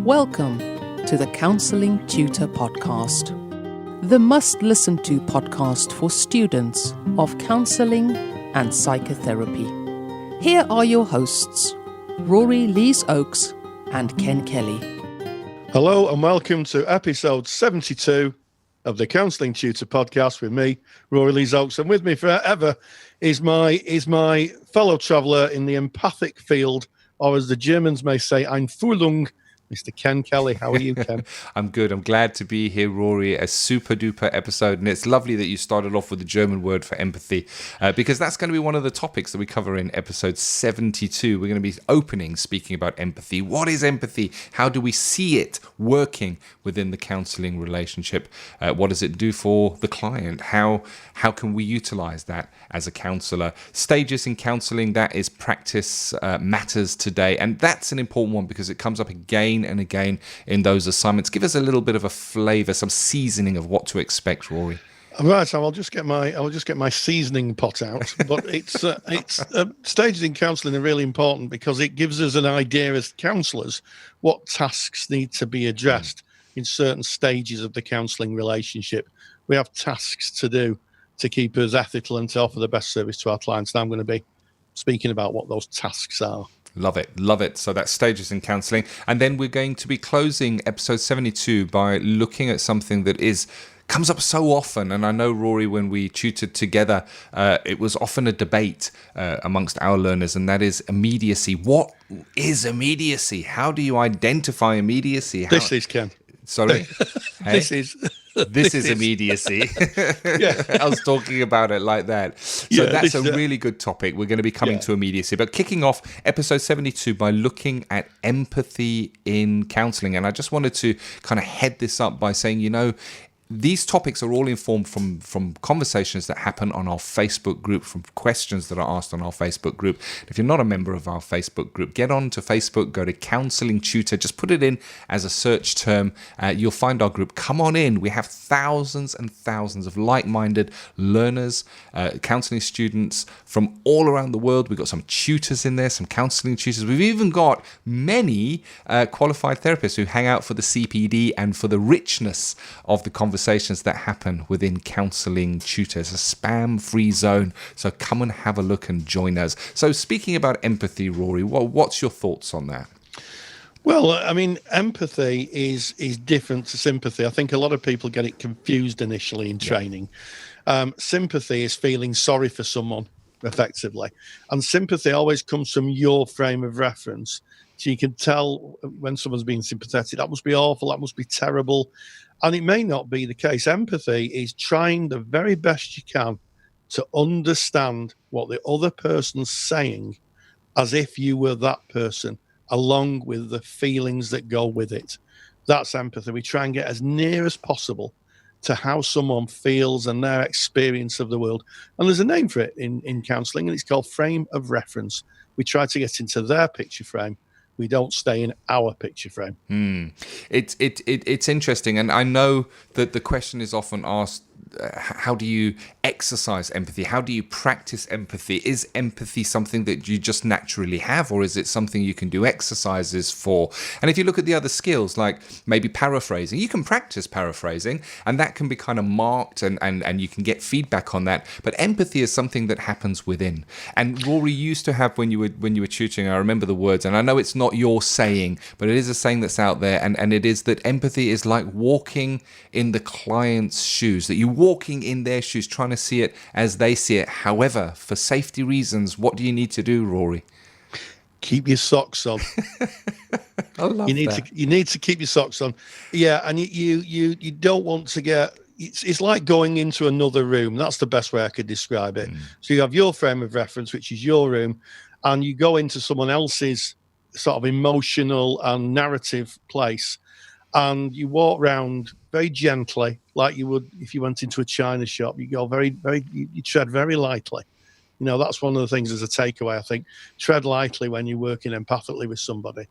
Welcome to the Counselling Tutor Podcast, the must-listen-to podcast for students of counselling and psychotherapy. Here are your hosts, Rory Lees-Oakes and Ken Kelly. Hello and welcome to episode 72 of the Counselling Tutor Podcast with me, Rory Lees-Oakes, and with me forever is my fellow traveller in the empathic field, or as the Germans may say, Einfühlung, Mr. Ken Kelly. How are you, Ken? I'm good. I'm glad to be here, Rory. A super duper episode. And it's lovely that you started off with the German word for empathy, because that's going to be one of the topics that we cover in episode 72. We're going to be speaking about empathy. What is empathy? How do we see it working within the counseling relationship? What does it do for the client? How can we utilize that as a counselor? Stages in counseling, that is practice matters today. And that's an important one because it comes up again and again in those assignments. Give us a little bit of a flavor, some seasoning of what to expect, Rory. Right, so I'll just get my seasoning pot out. But it's stages in counselling are really important because it gives us an idea as counsellors what tasks need to be addressed in certain stages of the counselling relationship. We have tasks to do to keep us ethical and to offer the best service to our clients. And I'm going to be speaking about what those tasks are. Love it. So that's stages in counselling. And then we're going to be closing episode 72 by looking at something that comes up so often. And I know, Rory, when we tutored together, it was often a debate amongst our learners, and that is immediacy. What is immediacy? How do you identify immediacy? This is, Ken. Sorry? Hey? This is immediacy. Yeah. I was talking about it like that. So that's a really good topic. We're going to be coming to immediacy. But kicking off episode 72 by looking at empathy in counselling. And I just wanted to kind of head this up by saying, these topics are all informed from conversations that happen on our Facebook group, from questions that are asked on our Facebook group. If you're not a member of our Facebook group, get on to Facebook, go to Counselling Tutor, just put it in as a search term. You'll find our group. Come on in. We have thousands and thousands of like-minded learners, counselling students from all around the world. We've got some tutors in there, some counselling tutors. We've even got many qualified therapists who hang out for the CPD and for the richness of the conversations that happen within Counselling Tutors, a spam-free zone. So come and have a look and join us. So speaking about empathy, Rory, what's your thoughts on that? Well, I mean, empathy is different to sympathy. I think a lot of people get it confused initially in training. Sympathy is feeling sorry for someone, effectively. And sympathy always comes from your frame of reference. So you can tell when someone's being sympathetic, that must be awful, that must be terrible. And it may not be the case. Empathy is trying the very best you can to understand what the other person's saying as if you were that person, along with the feelings that go with it. That's empathy. We try and get as near as possible to how someone feels and their experience of the world. And there's a name for it in counselling, and it's called frame of reference. We try to get into their picture frame. We don't stay in our picture frame. It's interesting, and I know that the question is often asked, how do you exercise empathy? How do you practice empathy? Is empathy something that you just naturally have, or is it something you can do exercises for? And if you look at the other skills, like maybe paraphrasing, you can practice paraphrasing, and that can be kind of marked, and you can get feedback on that. But empathy is something that happens within. And Rory used to have, when you were tutoring, I remember the words, and I know it's not your saying, but it is a saying that's out there, and it is that empathy is like walking in the client's shoes, that you're walking in their shoes, trying to see it as they see it. However, for safety reasons, what do you need to do, Rory? Keep your socks on. I love that. You need to keep your socks on. Yeah, and you don't want to get. It's like going into another room. That's the best way I could describe it. So you have your frame of reference, which is your room, and you go into someone else's sort of emotional and narrative place, and you walk around very gently, like you would if you went into a china shop. You go you tread very lightly. That's one of the things as a takeaway, I think. Tread lightly when you're working empathically with somebody.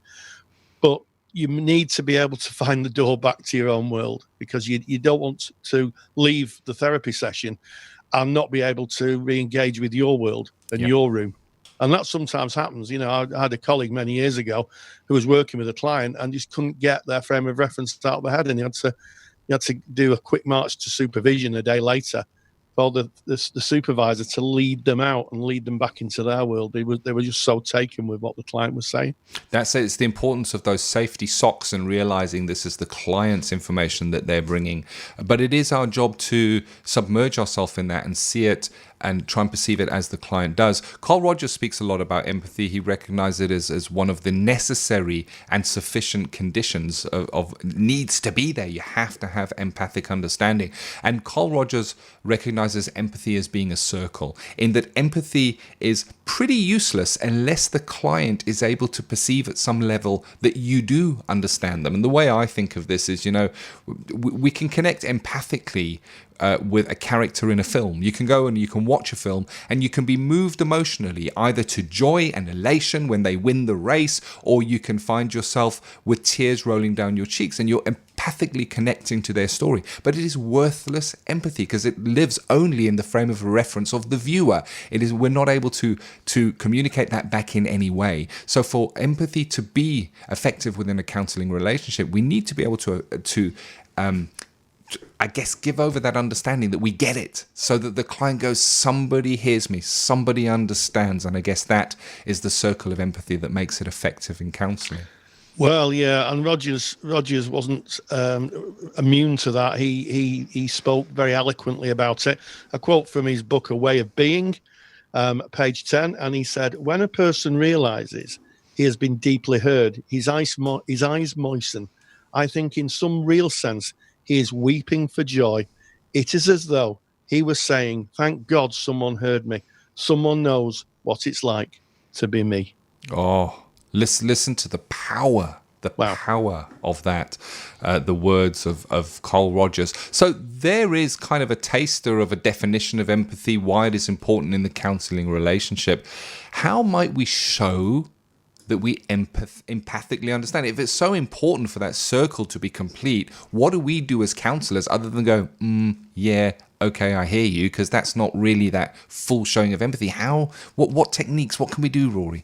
But you need to be able to find the door back to your own world, because you don't want to leave the therapy session and not be able to re-engage with your world and your room. And that sometimes happens. I had a colleague many years ago who was working with a client and just couldn't get their frame of reference out of their head, and he had to do a quick march to supervision a day later for the supervisor to lead them out and lead them back into their world. They were just so taken with what the client was saying. That's it. It's the importance of those safety socks and realizing this is the client's information that they're bringing. But it is our job to submerge ourselves in that and see it and try and perceive it as the client does. Carl Rogers speaks a lot about empathy. He recognizes it as one of the necessary and sufficient conditions of needs to be there. You have to have empathic understanding. And Carl Rogers recognizes empathy as being a circle, in that empathy is pretty useless unless the client is able to perceive at some level that you do understand them. And the way I think of this is, we can connect empathically with a character in a film. You can go and you can watch a film and you can be moved emotionally, either to joy and elation when they win the race, or you can find yourself with tears rolling down your cheeks and you're empathically connecting to their story. But it is worthless empathy because it lives only in the frame of reference of the viewer. We're not able to communicate that back in any way. So for empathy to be effective within a counseling relationship, we need to be able to I guess, give over that understanding that we get it, so that the client goes, somebody hears me, somebody understands. And I guess that is the circle of empathy that makes it effective in counselling. Well, yeah, and Rogers wasn't immune to that. He spoke very eloquently about it. A quote from his book, A Way of Being, page 10, and he said, "When a person realizes he has been deeply heard, his eyes moisten. I think in some real sense, he is weeping for joy. It is as though he was saying, 'Thank God someone heard me. Someone knows what it's like to be me.'" Oh, listen to the power. Power of that, the words of Carl Rogers. So there is kind of a taster of a definition of empathy, why it is important in the counselling relationship. How might we show that we empathically understand it? If it's so important for that circle to be complete, what do we do as counsellors other than go, yeah, okay, I hear you, because that's not really that full showing of empathy? What techniques, what can we do, Rory?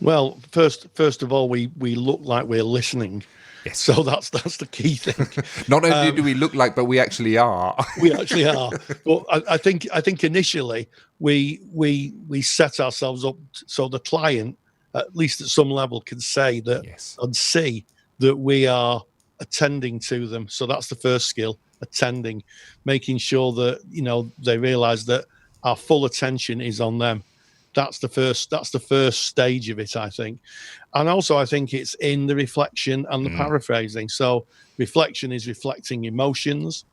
Well, first of all, we look like we're listening. Yes. So that's the key thing. Not only do we look like, but we actually are. We actually are. Well, I think initially we set ourselves up so the client, at least at some level, can say that, yes, and see that we are attending to them. So that's the first skill, attending, making sure that they realize that our full attention is on them. That's the first stage of it, I think. And also I think it's in the reflection and the paraphrasing. So reflection is reflecting emotions,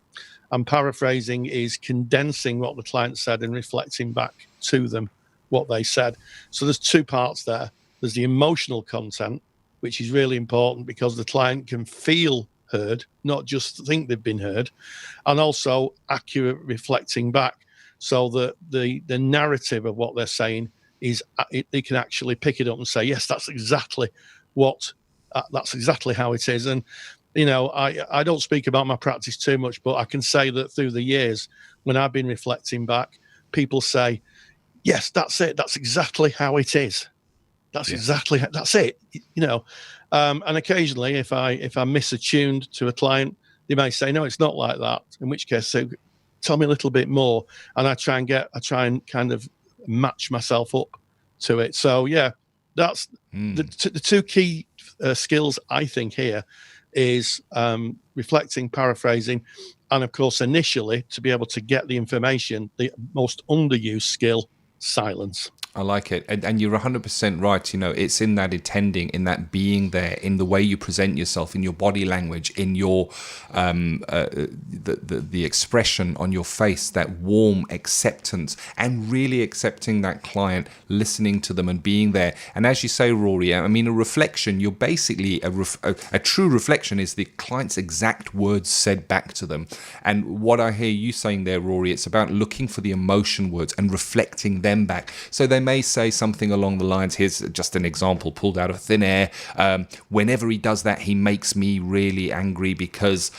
and paraphrasing is condensing what the client said and reflecting back to them what they said. So there's two parts there. There's the emotional content, which is really important because the client can feel heard, not just think they've been heard, and also accurate reflecting back, so that the narrative of what they're saying is they can actually pick it up and say, yes, that's exactly how it is. And I don't speak about my practice too much, but I can say that through the years when I've been reflecting back, people say, yes, that's it, that's exactly how it is. That's it. And occasionally, if I'm misattuned to a client, they may say, no, it's not like that. In which case, say, tell me a little bit more, and I try and kind of match myself up to it. So yeah, that's the two key skills I think here is reflecting, paraphrasing, and of course, initially, to be able to get the information, the most underused skill, silence. I like it. And you're 100% right. It's in that attending, in that being there, in the way you present yourself, in your body language, in your the expression on your face, that warm acceptance, and really accepting that client, listening to them and being there. And as you say, Rory, a reflection, you're basically a true reflection is the client's exact words said back to them. And what I hear you saying there, Rory, it's about looking for the emotion words and reflecting them back. So they may say something along the lines, here's just an example pulled out of thin air, whenever he does that, he makes me really angry because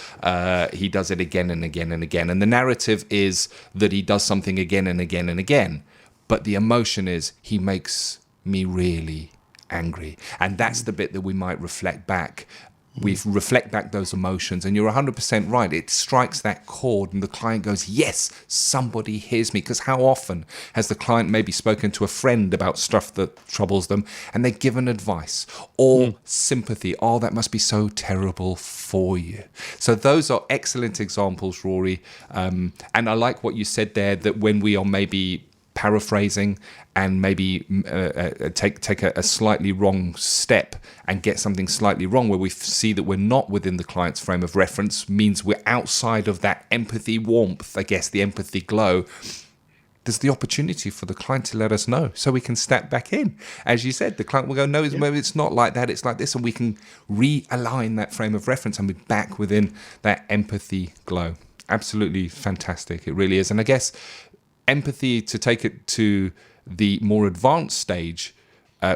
he does it again and again and again. And the narrative is that he does something again and again and again. but the emotion is, he makes me really angry. And that's the bit that we might reflect back. We reflect back those emotions, and you're 100% right. It strikes that chord, and the client goes, yes, somebody hears me. Because how often has the client maybe spoken to a friend about stuff that troubles them, and they're given advice or sympathy? Oh, that must be so terrible for you. So those are excellent examples, Rory. And I like what you said there, that when we are maybe paraphrasing and maybe take a slightly wrong step and get something slightly wrong, where we see that we're not within the client's frame of reference, means we're outside of that empathy warmth, I guess, the empathy glow. There's the opportunity for the client to let us know, so we can step back in. As you said, the client will go, no, maybe it's not like that, it's like this, and we can realign that frame of reference and be back within that empathy glow. Absolutely fantastic. It really is. And I guess empathy, to take it to the more advanced stage,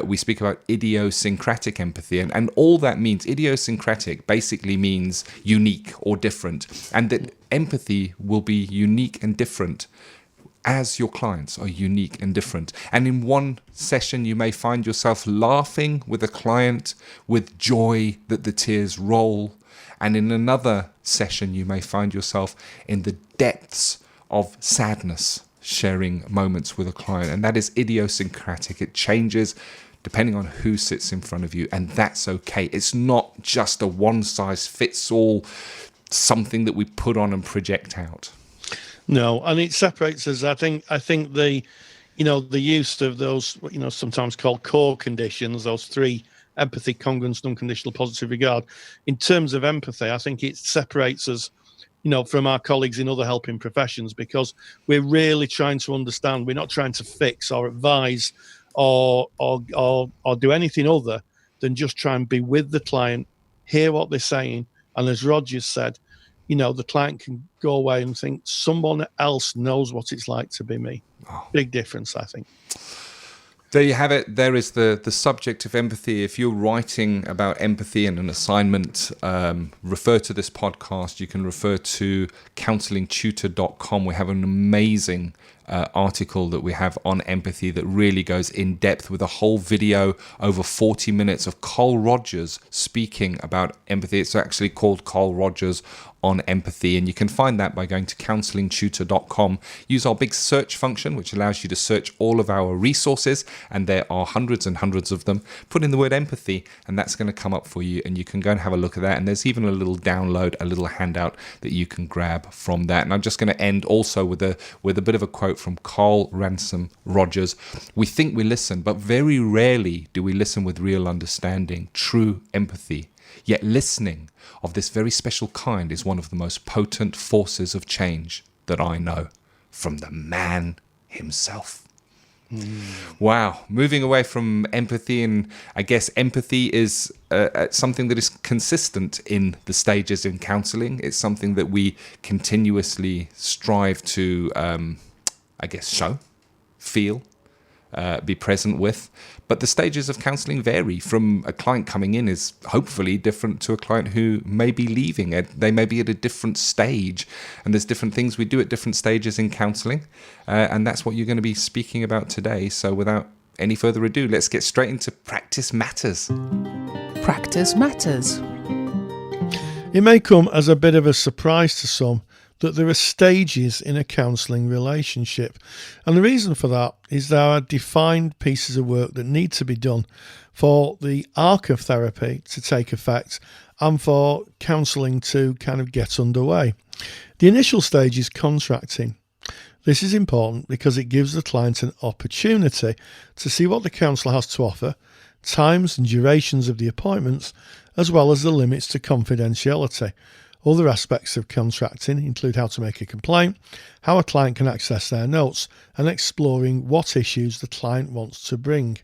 we speak about idiosyncratic empathy. And all that means, idiosyncratic basically means unique or different. And that empathy will be unique and different as your clients are unique and different. And in one session, you may find yourself laughing with a client with joy that the tears roll. And in another session, you may find yourself in the depths of sadness, sharing moments with a client. And that is idiosyncratic. It changes depending on who sits in front of you, and that's okay. It's not just a one-size-fits-all something that we put on and project out. No, and it separates us. I think the use of those, sometimes called core conditions, those three: empathy, congruence, unconditional positive regard. In terms of empathy, I think it separates us from our colleagues in other helping professions, because we're really trying to understand. We're not trying to fix or advise or do anything other than just try and be with the client, hear what they're saying. And as Roger's said, the client can go away and think someone else knows what it's like to be me. Oh. Big difference, I think. There you have it. There is the subject of empathy. If you're writing about empathy in an assignment, refer to this podcast. You can refer to counsellingtutor.com. We have an amazing article that we have on empathy that really goes in depth, with a whole video over 40 minutes of Carl Rogers speaking about empathy. It's actually called Carl Rogers on empathy, and you can find that by going to counsellingtutor.com. Use our big search function, which allows you to search all of our resources, and there are hundreds and hundreds of them. Put in the word empathy, and that's going to come up for you, and you can go and have a look at that. And there's even a little download, a little handout that you can grab from that. And I'm just going to end also with a bit of a quote from Carl Ransom Rogers. We think we listen, but very rarely do we listen with real understanding, true empathy. Yet listening of this very special kind is one of the most potent forces of change that I know, from the man himself. Wow. Moving away from empathy, and I guess empathy is something that is consistent in the stages in counselling. It's something that we continuously strive to, show, feel, be present with. But the stages of counselling vary. From a client coming in is hopefully different to a client who may be leaving. They may be at a different stage, and there's different things we do at different stages in counselling, and that's what you're going to be speaking about today. So without any further ado, let's get straight into Practice Matters. Practice Matters. It may come as a bit of a surprise to some that there are stages in a counselling relationship. And the reason for that is there are defined pieces of work that need to be done for the arc of therapy to take effect and for counselling to kind of get underway. The initial stage is contracting. This is important because it gives the client an opportunity to see what the counsellor has to offer, times and durations of the appointments, as well as the limits to confidentiality. Other aspects of contracting include how to make a complaint, how a client can access their notes, and exploring what issues the client wants to bring.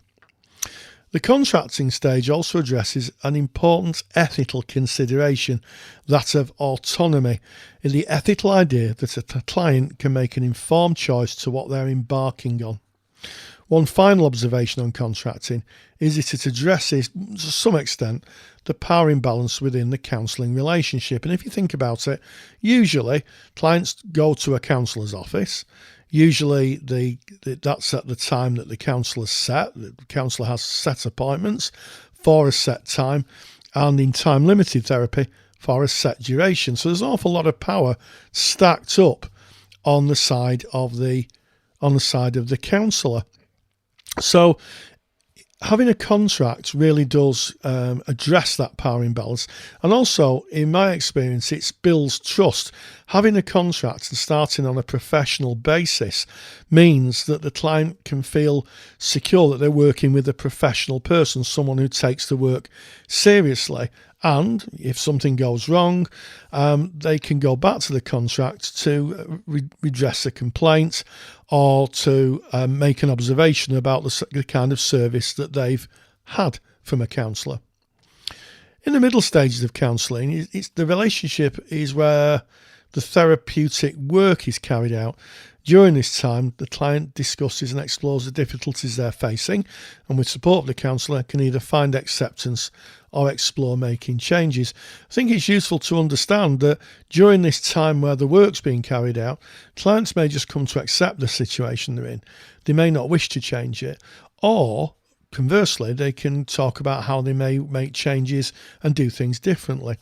The contracting stage also addresses an important ethical consideration, that of autonomy, in the ethical idea that a client can make an informed choice to what they're embarking on. One final observation on contracting is that it addresses, to some extent, the power imbalance within the counselling relationship. And if you think about it, usually clients go to a counsellor's office, Usually that's at the time that the counsellor's set. The counsellor has set appointments for a set time, and in time-limited therapy for a set duration. So there's an awful lot of power stacked up on the side of the counsellor. So having a contract really does address that power imbalance. And also, in my experience, it builds trust. Having a contract and starting on a professional basis means that the client can feel secure that they're working with a professional person, someone who takes the work seriously. And if something goes wrong, they can go back to the contract to redress a complaint or to make an observation about the kind of service that they've had from a counsellor. In the middle stages of counselling, the relationship is where the therapeutic work is carried out. During this time, the client discusses and explores the difficulties they're facing, and with support of the counsellor can either find acceptance or explore making changes. I think it's useful to understand that during this time where the work's being carried out, clients may just come to accept the situation they're in. They may not wish to change it, or conversely, they can talk about how they may make changes and do things differently.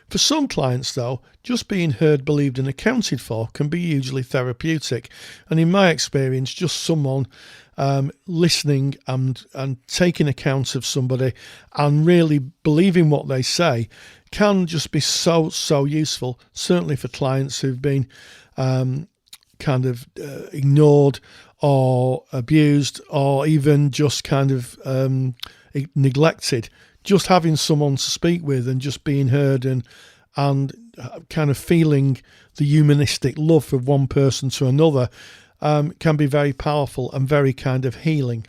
For some clients, though, just being heard, believed and accounted for can be hugely therapeutic. And in my experience, just someone listening and taking account of somebody and really believing what they say can just be so useful, certainly for clients who've been ignored or abused or even just kind of neglected. Just having someone to speak with and just being heard and kind of feeling the humanistic love from one person to another can be very powerful and very kind of healing.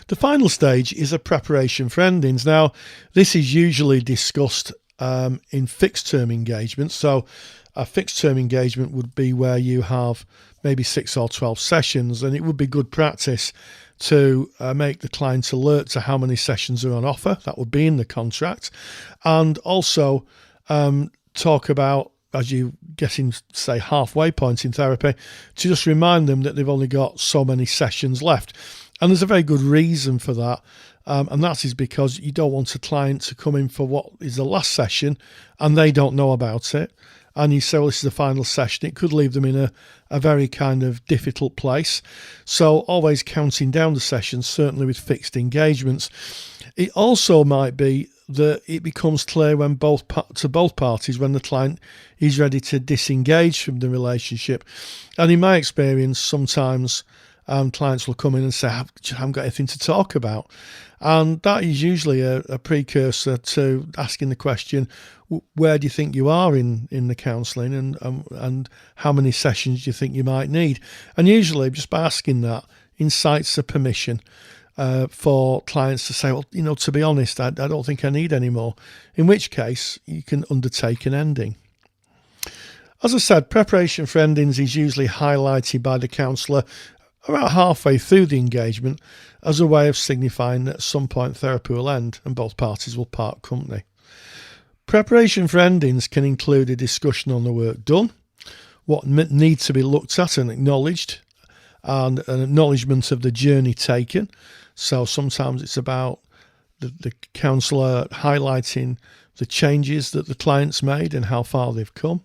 The final stage is a preparation for endings. Now, this is usually discussed in fixed term engagements. So a fixed term engagement would be where you have maybe 6 or 12 sessions, and it would be good practice to make the client alert to how many sessions are on offer. That would be in the contract. And also talk about, as you getting, say, halfway point in therapy, to just remind them that they've only got so many sessions left. And there's a very good reason for that. And that is because you don't want a client to come in for what is the last session and they don't know about it. And you say, well, this is the final session. It could leave them in a very kind of difficult place. So always counting down the sessions, certainly with fixed engagements. It also might be that it becomes clear when both parties, when the client is ready to disengage from the relationship. And in my experience, sometimes clients will come in and say, I haven't got anything to talk about. And that is usually a precursor to asking the question, where do you think you are in the counselling and how many sessions do you think you might need? And usually just by asking that incites a permission for clients to say, well, to be honest, I don't think I need any more, in which case you can undertake an ending. As I said, preparation for endings is usually highlighted by the counsellor about halfway through the engagement as a way of signifying that at some point therapy will end and both parties will part company. Preparation for endings can include a discussion on the work done, what needs to be looked at and acknowledged, and an acknowledgement of the journey taken. So sometimes it's about the counsellor highlighting the changes that the client's made and how far they've come.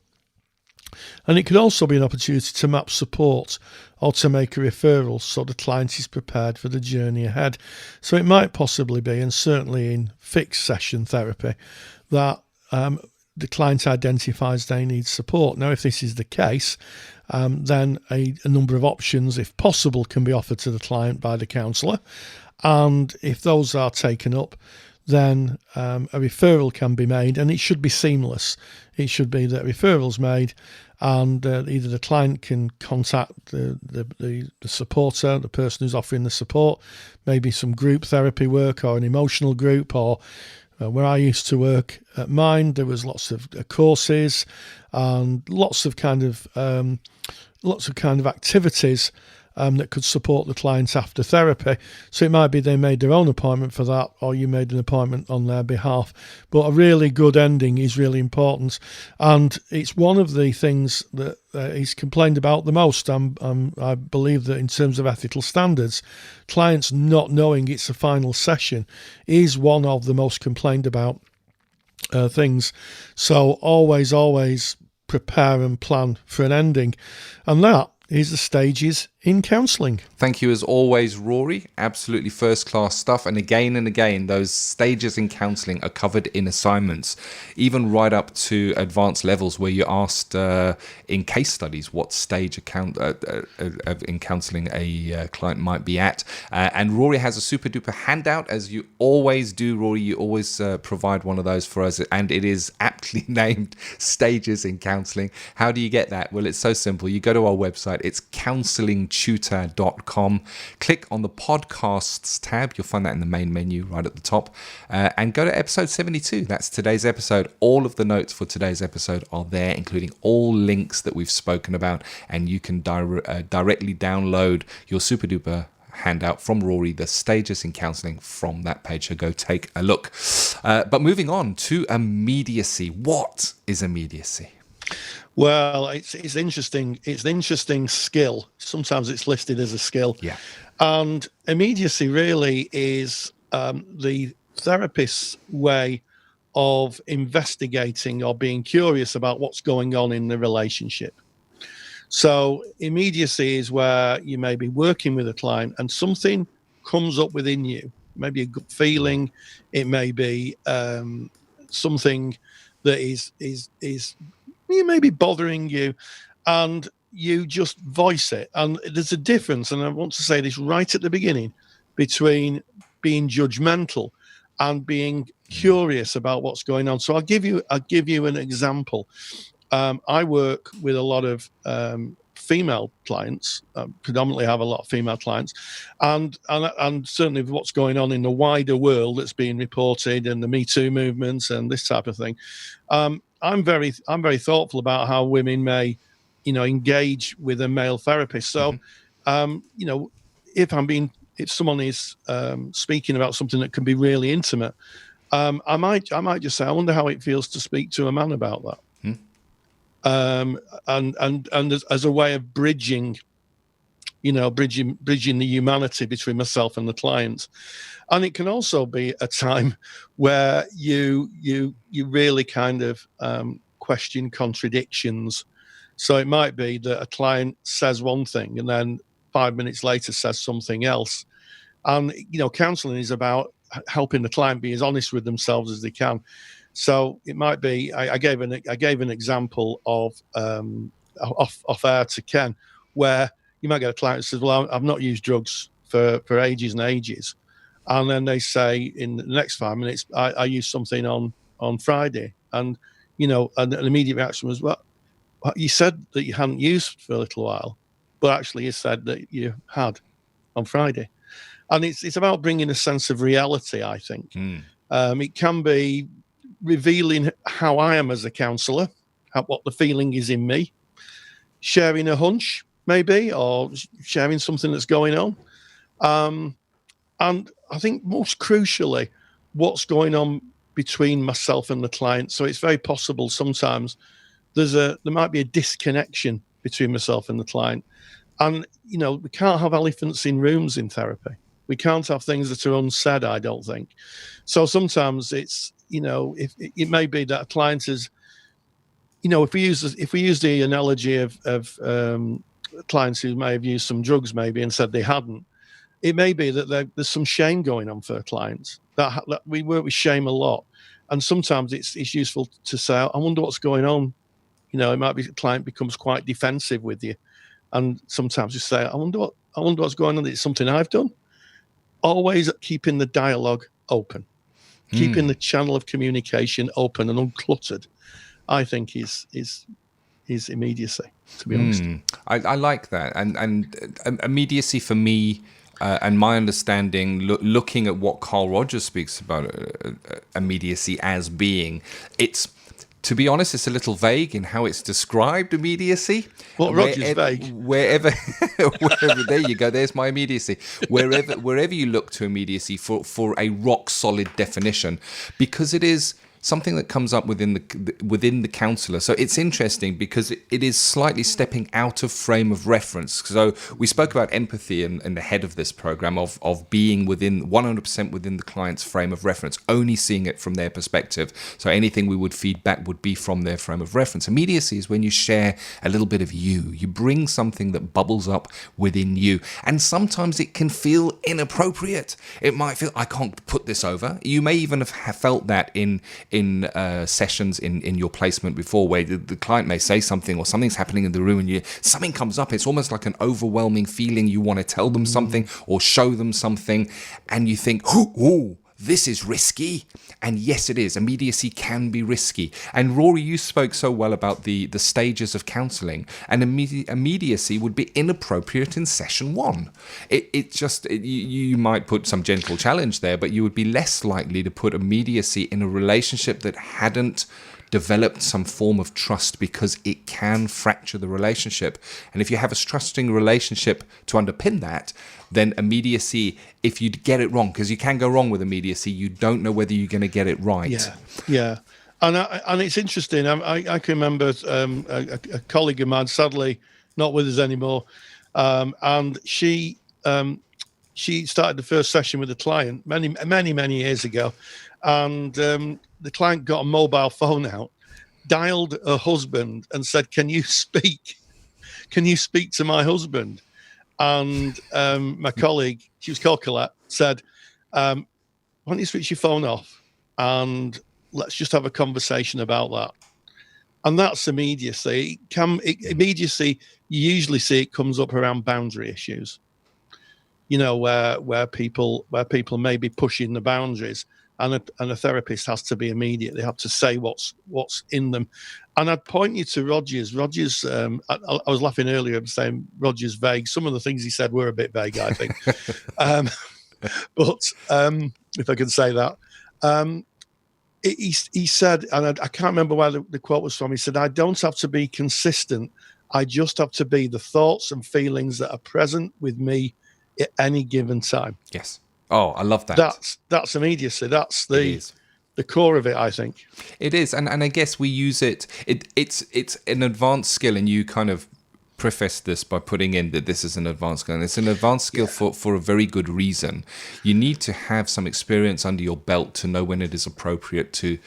And it could also be an opportunity to map support or to make a referral so the client is prepared for the journey ahead. So it might possibly be, and certainly in fixed session therapy, that the client identifies they need support. Now, if this is the case, then a number of options, if possible, can be offered to the client by the counsellor. And if those are taken up, then a referral can be made, and it should be seamless. It should be that a referral's made and either the client can contact the supporter, the person who's offering the support, maybe some group therapy work or an emotional group, or where I used to work at mine, there was lots of courses and lots of kind of activities that could support the clients after therapy. So it might be they made their own appointment for that, or you made an appointment on their behalf. But a really good ending is really important. And it's one of the things that is complained about the most. I believe that in terms of ethical standards, clients not knowing it's a final session is one of the most complained about things. So always prepare and plan for an ending. And that is the stages in counselling. Thank you as always, Rory. Absolutely first-class stuff. And again, those stages in counselling are covered in assignments, even right up to advanced levels where you're asked in case studies what stage in counselling a client might be at. And Rory has a super-duper handout, as you always do, Rory. You always provide one of those for us, and it is aptly named Stages in Counselling. How do you get that? Well, it's so simple. You go to our website. It's counsellingtutor.com. Click on the podcasts tab. You'll find that in the main menu right at the top. And go to episode 72. That's today's episode. All of the notes for today's episode are there, including all links that we've spoken about. And you can directly download your super duper handout from Rory, the stages in counselling, from that page. So go take a look. But moving on to immediacy. What is immediacy? Well, it's interesting. It's an interesting skill. Sometimes it's listed as a skill. Yeah. And immediacy really is the therapist's way of investigating or being curious about what's going on in the relationship. So immediacy is where you may be working with a client and something comes up within you. Maybe a good feeling. It may be something that is maybe bothering you, and you just voice it. And there's a difference, and I want to say this right at the beginning, between being judgmental and being curious about what's going on. So I'll give you an example. I work with a lot of female clients, predominantly have a lot of female clients, and certainly with what's going on in the wider world that's being reported, and the Me Too movements and this type of thing. I'm very thoughtful about how women may, engage with a male therapist. So, if someone is speaking about something that can be really intimate, I might just say, I wonder how it feels to speak to a man about that. And as a way of bridging the humanity between myself and the client. And it can also be a time where you really kind of question contradictions. So it might be that a client says one thing and then 5 minutes later says something else. And counselling is about helping the client be as honest with themselves as they can. So it might be, I gave an example of off air to Ken, where you might get a client who says, well, I've not used drugs for ages and ages. And then they say in the next 5 minutes, I used something on Friday. And, an immediate reaction was, well, you said that you hadn't used for a little while, but actually you said that you had on Friday. And it's about bringing a sense of reality, I think. It can be revealing how I am as a counsellor, what the feeling is in me, sharing a hunch maybe, or sharing something that's going on. And I think most crucially, what's going on between myself and the client. So it's very possible sometimes there might be a disconnection between myself and the client. And, we can't have elephants in rooms in therapy. We can't have things that are unsaid, I don't think. So sometimes it's, if it may be that a client is, if we use the analogy of clients who may have used some drugs maybe and said they hadn't, it may be that there's some shame going on for clients. That we work with shame a lot, and sometimes it's useful to say, I wonder what's going on. It might be a client becomes quite defensive with you, and sometimes you say, I wonder what's going on. It's something I've done. Always keeping the dialogue open, keeping the channel of communication open and uncluttered, I think is immediacy, to be honest. I like that. And immediacy for me, and my understanding, looking at what Carl Rogers speaks about immediacy as being, it's To be honest, it's a little vague in how it's described, immediacy. Well, Roger's vague. Wherever, there you go. There's my immediacy. Wherever you look to immediacy for a rock solid definition, because it is something that comes up within the counsellor. So it's interesting because it is slightly stepping out of frame of reference. So we spoke about empathy in the head of this program of being within 100% within the client's frame of reference, only seeing it from their perspective. So anything we would feed back would be from their frame of reference. Immediacy is when you share a little bit of you. You bring something that bubbles up within you. And sometimes it can feel inappropriate. It might feel, I can't put this over. You may even have felt that in sessions in your placement before, where the client may say something or something's happening in the room and something comes up. It's almost like an overwhelming feeling. You want to tell them something or show them something, and you think, ooh, this is risky. And yes, it is. Immediacy can be risky. And Rory, you spoke so well about the stages of counselling, and immediacy would be inappropriate in session 1. You might put some gentle challenge there, but you would be less likely to put immediacy in a relationship that hadn't developed some form of trust, because it can fracture the relationship. And if you have a trusting relationship to underpin that, then immediacy, if you get it wrong, because you can go wrong with immediacy, you don't know whether you're going to get it right. Yeah. And it's interesting. I can remember a colleague of mine, sadly not with us anymore, and she started the first session with a client many years ago, and the client got a mobile phone out, dialed her husband, and said, "Can you speak to my husband?" And my colleague, she was called Colette, said, "Why don't you switch your phone off and let's just have a conversation about that?" And that's immediacy. Immediacy, you usually see it comes up around boundary issues. Where people may be pushing the boundaries, and a therapist has to be immediate. They have to say what's in them. And I'd point you to Rogers. Rogers, I was laughing earlier saying Rogers vague. Some of the things he said were a bit vague, I think. But if I can say that, he said, and I can't remember where the quote was from. He said, "I don't have to be consistent. I just have to be the thoughts and feelings that are present with me at any given time." Yes. Oh, I love that. That's immediacy. That's the core of it, I think. It is, and I guess we use it. It's an advanced skill, and you kind of preface this by putting in that this is an advanced skill, and it's an advanced skill for a very good reason. You need to have some experience under your belt to know when it is appropriate to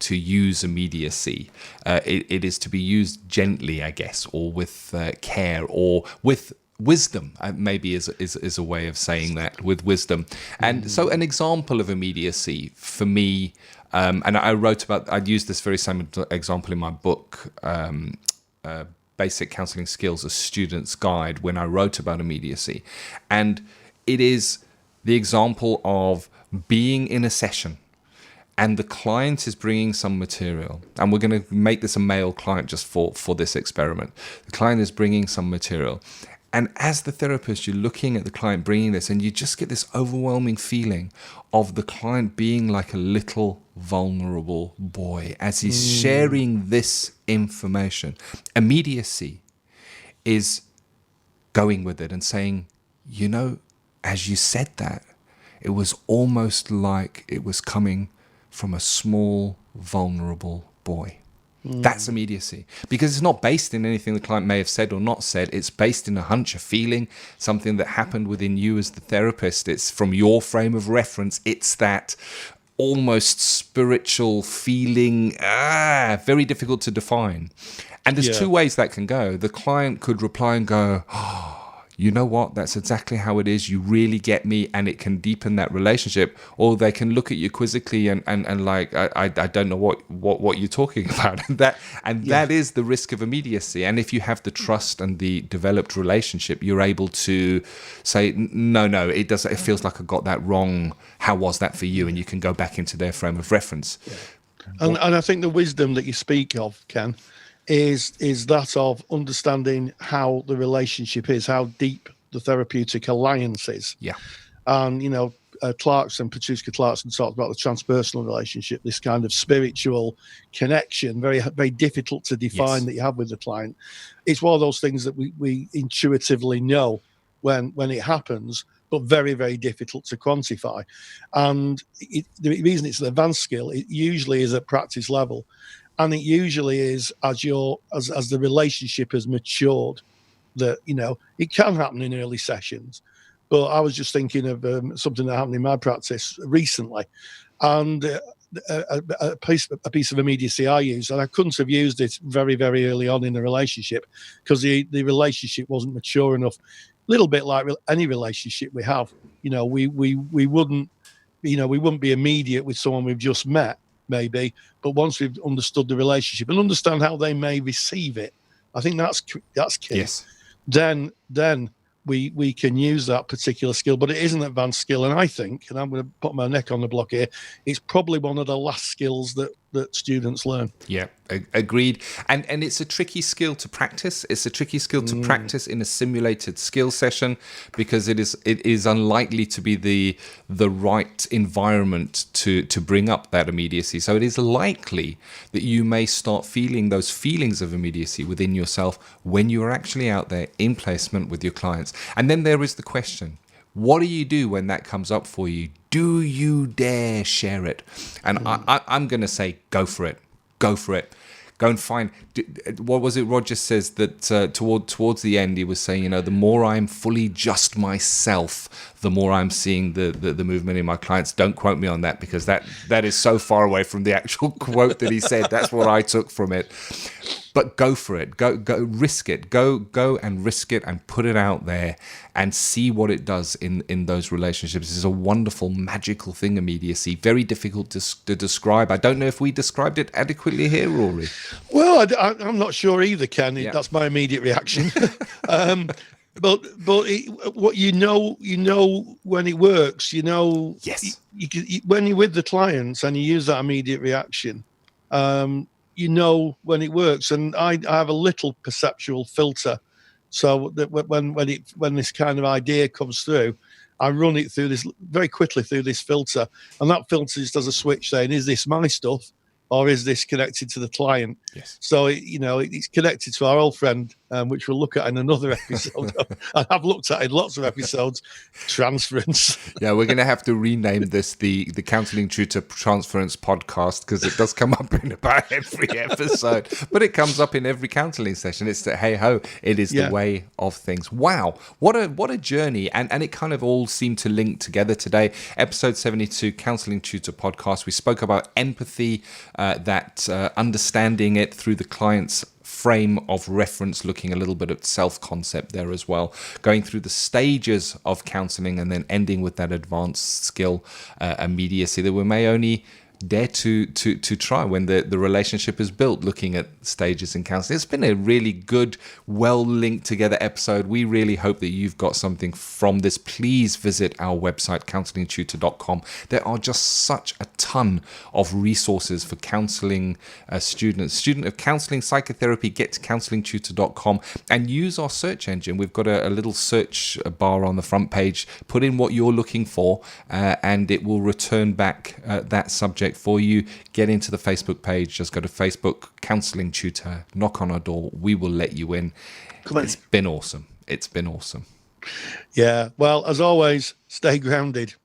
use immediacy. It is to be used gently, I guess, or with care, or with wisdom, maybe is a way of saying that, with wisdom. And so an example of immediacy for me, and I'd used this very same example in my book, Basic Counselling Skills, a Student's Guide, when I wrote about immediacy. And it is the example of being in a session and the client is bringing some material, and we're going to make this a male client just for this experiment. The client is bringing some material, and as the therapist, you're looking at the client bringing this, and you just get this overwhelming feeling of the client being like a little vulnerable boy as he's sharing this information. Immediacy is going with it and saying, as you said that, it was almost like it was coming from a small, vulnerable boy. That's immediacy, because it's not based in anything the client may have said or not said. It's based in a hunch, a feeling, something that happened within you as the therapist. It's from your frame of reference. It's that almost spiritual feeling, very difficult to define. And there's two ways that can go. The client could reply and go, "Oh, you know what? That's exactly how it is. You really get me," and it can deepen that relationship. Or they can look at you quizzically and like, I don't know what you're talking about. That is the risk of immediacy. And if you have the trust and the developed relationship, you're able to say, no, it doesn't. It feels like I got that wrong. How was that for you? And you can go back into their frame of reference. Yeah. And I think the wisdom that you speak of, Ken, is that of understanding how the relationship is, how deep the therapeutic alliance is. Yeah. And, Patricia Clarkson talked about the transpersonal relationship, this kind of spiritual connection, very, very difficult to define, that you have with the client. It's one of those things that we intuitively know when it happens, but very, very difficult to quantify. And the reason it's an advanced skill, it usually is at practice level. And it usually is as the relationship has matured, that, it can happen in early sessions. But I was just thinking of something that happened in my practice recently, and a piece of immediacy I used, and I couldn't have used it very, very early on in the relationship because the relationship wasn't mature enough. A little bit like any relationship we have, we wouldn't be immediate with someone we've just met, maybe, but once we've understood the relationship and understand how they may receive it, I think that's key. Yes. Then we can use that particular skill, but it is an advanced skill. And I think, and I'm going to put my neck on the block here, it's probably one of the last skills that students learn. Yeah, agreed. And it's a tricky skill to practice. It's a tricky skill to practice in a simulated skill session because it is unlikely to be the right environment to bring up that immediacy. So it is likely that you may start feeling those feelings of immediacy within yourself when you are actually out there in placement with your clients. And then there is the question, what do you do when that comes up for you? Do you dare share it? And I'm going to say, go for it. Go for it. Go and find, what was it Roger says that towards the end, he was saying, the more I'm fully just myself, the more I'm seeing the movement in my clients. Don't quote me on that because that is so far away from the actual quote that he said. That's what I took from it. But go for it. Go risk it. Go and risk it and put it out there and see what it does in those relationships. It's a wonderful, magical thing, immediacy. Very difficult to describe. I don't know if we described it adequately here, Rory. Well, I'm not sure either, Ken. Yeah. That's my immediate reaction. But what you know when it works, Yes. When you're with the clients and you use that immediate reaction, when it works. And I have a little perceptual filter, so that when this kind of idea comes through, I run it through this very quickly through this filter, and that filter just does a switch saying, is this my stuff or is this connected to the client? Yes. So it's connected to our old friend, which we'll look at in another episode. I've looked at it in lots of episodes. Transference. Yeah, we're going to have to rename this the Counselling Tutor Transference Podcast because it does come up in about every episode, but it comes up in every counselling session. It's that hey ho, it is the way of things. Wow, what a journey, and it kind of all seemed to link together today. Episode 72, Counselling Tutor Podcast. We spoke about empathy, that understanding it through the client's frame of reference, looking a little bit at self-concept there as well, going through the stages of counselling and then ending with that advanced skill, immediacy, that we may only dare to try when the relationship is built, looking at stages in counselling. It's been a really good, well linked together episode. We really hope that you've got something from this. Please visit our website, counsellingtutor.com. There are just such a ton of resources for counselling students. Student of counselling psychotherapy, get to counsellingtutor.com and use our search engine. We've got a little search bar on the front page. Put in what you're looking for and it will return back that subject for you. Get into the Facebook page. Just go to Facebook, Counselling Tutor, knock on our door. We will let you in. It's been awesome. It's been awesome. Yeah. Well, as always, stay grounded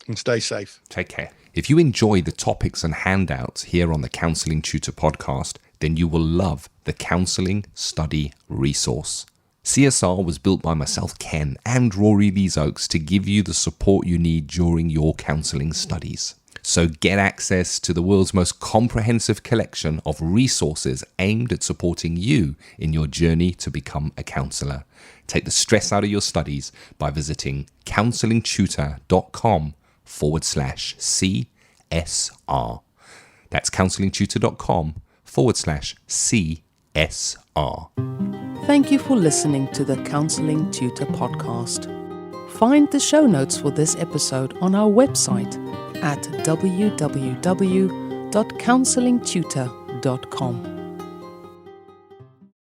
and stay safe. Take care. If you enjoy the topics and handouts here on the Counselling Tutor Podcast, then you will love the Counselling Study Resource. CSR was built by myself, Ken, and Rory Lees-Oakes to give you the support you need during your counselling studies. So get access to the world's most comprehensive collection of resources aimed at supporting you in your journey to become a counsellor. Take the stress out of your studies by visiting counsellingtutor.com/CSR. That's counsellingtutor.com/CSR. Thank you for listening to the Counselling Tutor Podcast. Find the show notes for this episode on our website at www.counsellingtutor.com.